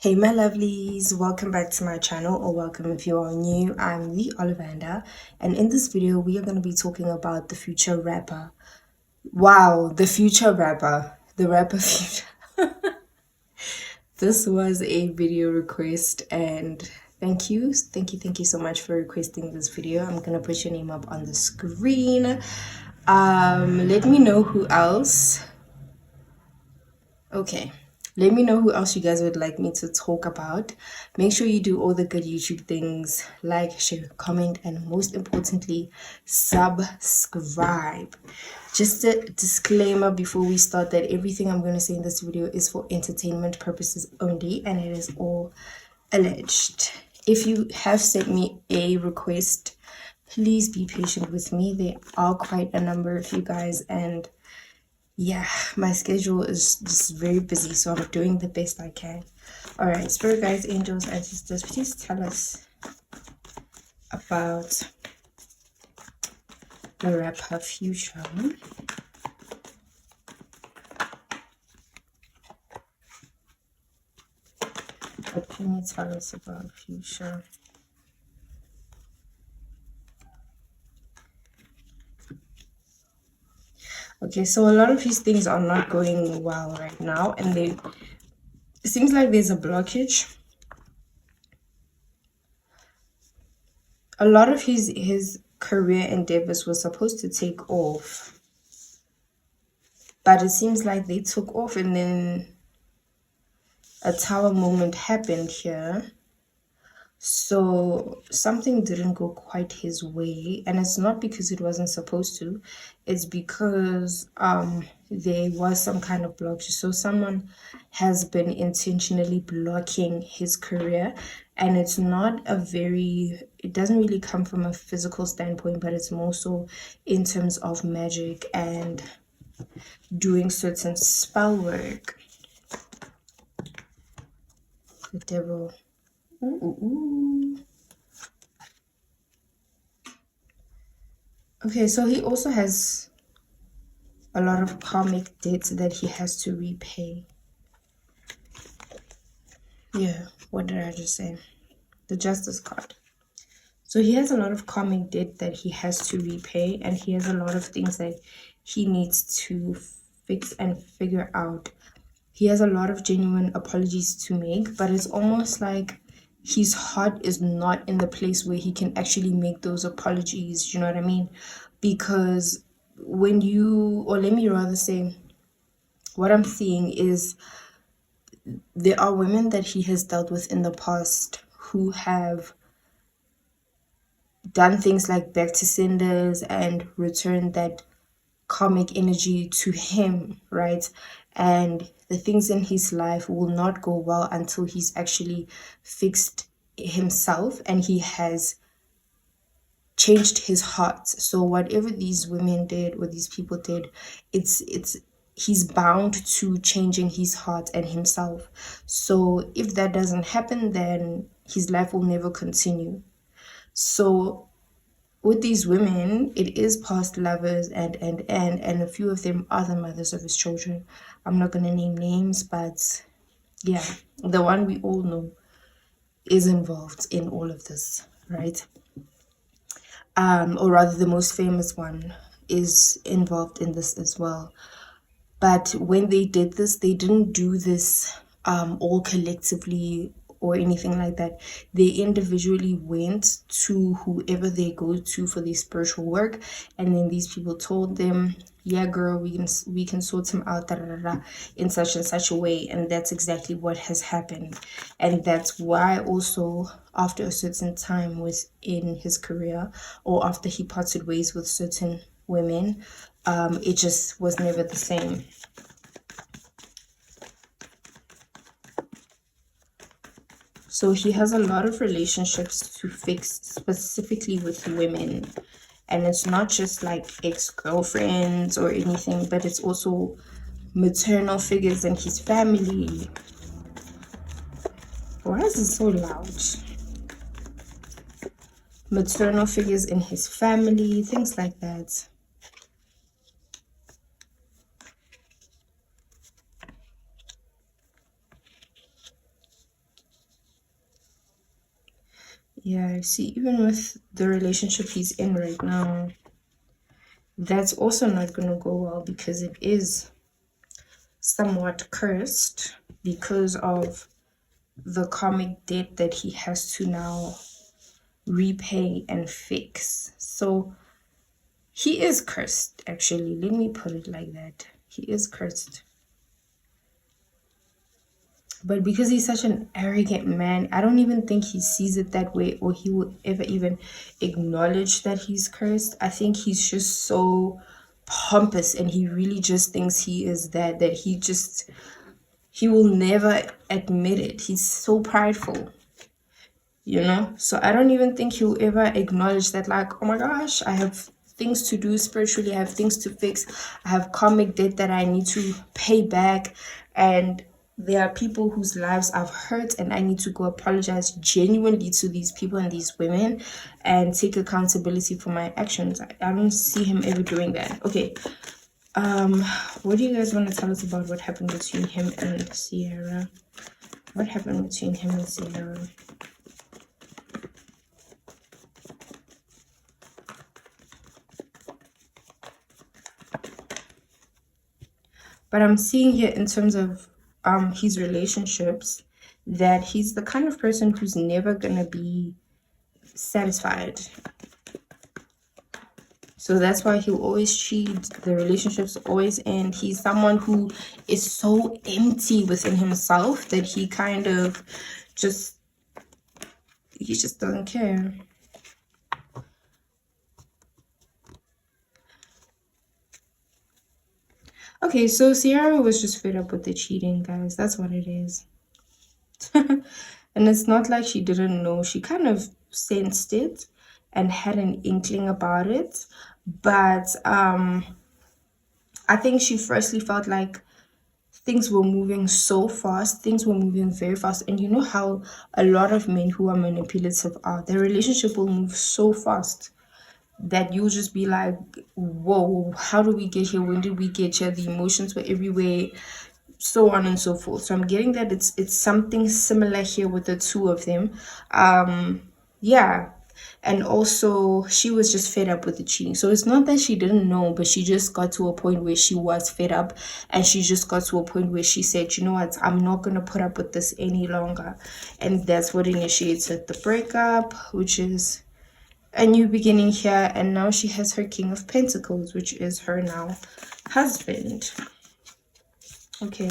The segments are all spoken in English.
Hey my lovelies, welcome back to my channel, or welcome if you are new. I'm the Ollivander, and in this video we are going to be talking about the future rapper. Wow, the future rapper, the rapper future. This was a video request, and thank you so much for requesting this video. I'm gonna put your name up on the screen. Let me know who else. Okay, let me know who else you guys would like me to talk about. Make sure you do all the good YouTube things, like, share, comment, and most importantly, subscribe. Just a disclaimer before we start that everything I'm going to say in this video is for entertainment purposes only, and it is all alleged. If you have sent me a request, please be patient with me. There are quite a number of you guys, and yeah, my schedule is just very busy, so I'm doing the best I can. All right, spirit guides, angels, ancestors, please tell us about the rapper future. What can you tell us about future? Okay, so a lot of these things are not going well right now, and it seems like there's a blockage. A lot of his career endeavors were supposed to take off, but it seems like they took off and then a tower moment happened here. So something didn't go quite his way, and it's not because it wasn't supposed to, it's because there was some kind of blockage. So someone has been intentionally blocking his career, and it's not it doesn't really come from a physical standpoint, but it's more so in terms of magic and doing certain spell work. The devil. Ooh. Okay, so he also has a lot of karmic debts that he has to repay. Yeah, what did I just say? The Justice card. So he has a lot of karmic debt that he has to repay, and he has a lot of things that he needs to fix and figure out. He has a lot of genuine apologies to make, but it's almost like his heart is not in the place where he can actually make those apologies. You know what I mean? Because when you, or let me rather say, what I'm seeing is there are women that he has dealt with in the past who have done things like back to senders and returned that karmic energy to him, right? And the things in his life will not go well until he's actually fixed himself and he has changed his heart. So whatever these women did or these people did, it's he's bound to changing his heart and himself. So if that doesn't happen, then his life will never continue. So with these women, it is past lovers and a few of them are the mothers of his children. I'm not gonna name names, but yeah, the one we all know is involved in all of this, right? Or rather the most famous one is involved in this as well. But when they did this, they didn't do this all collectively or anything like that. They individually went to whoever they go to for their spiritual work, and then these people told them, yeah girl, we can sort him out in such and such a way. And that's exactly what has happened. And that's why also after a certain time within his career, or after he parted ways with certain women, it just was never the same. So he has a lot of relationships to fix, specifically with women. And it's not just like ex-girlfriends or anything, but it's also maternal figures in his family. Why is it so loud? Maternal figures in his family, things like that. Yeah, see, even with the relationship he's in right now, that's also not going to go well because it is somewhat cursed because of the karmic debt that he has to now repay and fix. So he is cursed, actually. Let me put it like that. He is cursed. But because he's such an arrogant man, I don't even think he sees it that way or he will ever even acknowledge that he's cursed. I think he's just so pompous and he really just thinks he is that he will never admit it. He's so prideful, you know? So I don't even think he'll ever acknowledge that, like, oh my gosh, I have things to do spiritually, I have things to fix, I have karmic debt that I need to pay back, and there are people whose lives I've hurt, and I need to go apologize genuinely to these people and these women and take accountability for my actions. I don't see him ever doing that. Okay. What do you guys want to tell us about what happened between him and Sierra? What happened between him and Sierra? But I'm seeing here in terms of his relationships that he's the kind of person who's never gonna be satisfied. So that's why he'll always cheat. The relationships always end. He's someone who is so empty within himself that he kind of just doesn't care. Okay, so Sierra was just fed up with the cheating, guys. That's what it is. And it's not like she didn't know. She kind of sensed it and had an inkling about it. But I think she firstly felt like things were moving so fast. Things were moving very fast. And you know how a lot of men who are manipulative are. Their relationship will move so fast that you'll just be like, whoa, how did we get here? When did we get here? The emotions were everywhere, so on and so forth. So I'm getting that it's something similar here with the two of them. Yeah. And also she was just fed up with the cheating. So it's not that she didn't know, but she just got to a point where she was fed up, and she just got to a point where she said, you know what, I'm not gonna put up with this any longer. And that's what initiated the breakup, which is a new beginning here. And now she has her King of Pentacles, which is her now husband. Okay,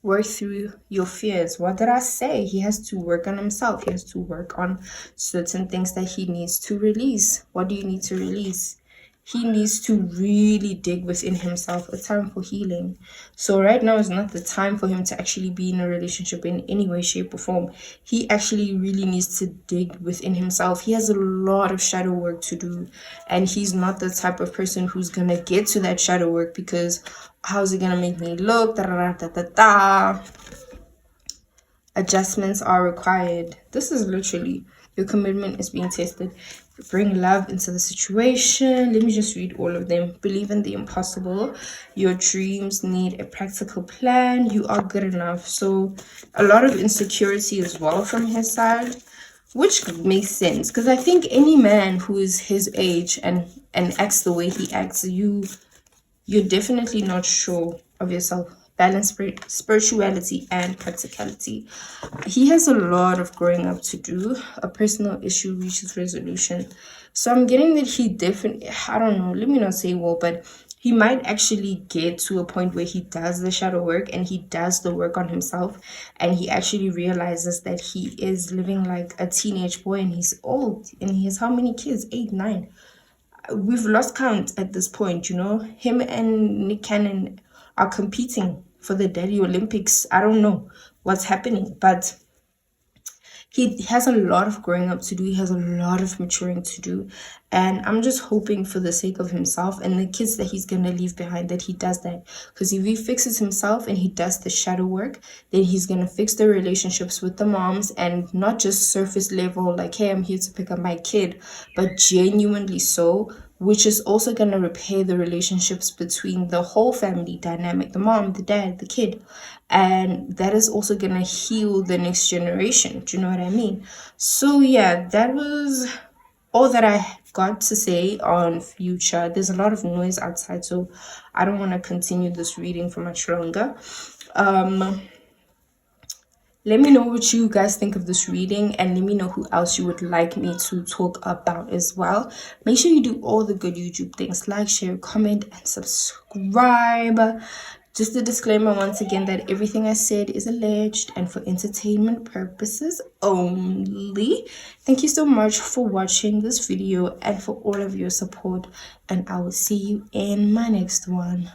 work through your fears. What did I say? He has to work on himself. He has to work on certain things that he needs to release. What do you need to release? He needs to really dig within himself. A time for healing. So right now is not the time for him to actually be in a relationship in any way, shape, or form. He actually really needs to dig within himself. He has a lot of shadow work to do, and he's not the type of person who's gonna get to that shadow work because how's it gonna make me look? Da, da, da, da, da. Adjustments are required. This is literally your commitment is being tested. Bring love into the situation. Let me just read all of them. Believe in the impossible. Your dreams need a practical plan. You are good enough. So a lot of insecurity as well from his side, which makes sense because I think any man who is his age and acts the way he acts, you're definitely not sure of yourself. Balance spirituality and practicality. He has a lot of growing up to do. A personal issue reaches resolution. So I'm getting that he definitely, I don't know, let me not say well, but he might actually get to a point where he does the shadow work and he does the work on himself, and he actually realizes that he is living like a teenage boy and he's old and he has how many kids? 8, 9. We've lost count at this point, you know. Him and Nick Cannon are competing for the Delhi Olympics. I don't know what's happening, but he has a lot of growing up to do. He has a lot of maturing to do. And I'm just hoping for the sake of himself and the kids that he's going to leave behind that he does that. Because if he fixes himself and he does the shadow work, then he's going to fix the relationships with the moms, and not just surface level, like, hey, I'm here to pick up my kid, but genuinely so which is also going to repair the relationships between the whole family dynamic, the mom, the dad, the kid. And that is also going to heal the next generation. Do you know what I mean? So yeah, that was all that I got to say on future. There's a lot of noise outside, so I don't want to continue this reading for much longer. Let me know what you guys think of this reading, and let me know who else you would like me to talk about as well. Make sure you do all the good YouTube things, like, share, comment, and subscribe. Just a disclaimer once again that everything I said is alleged and for entertainment purposes only. Thank you so much for watching this video and for all of your support, and I will see you in my next one.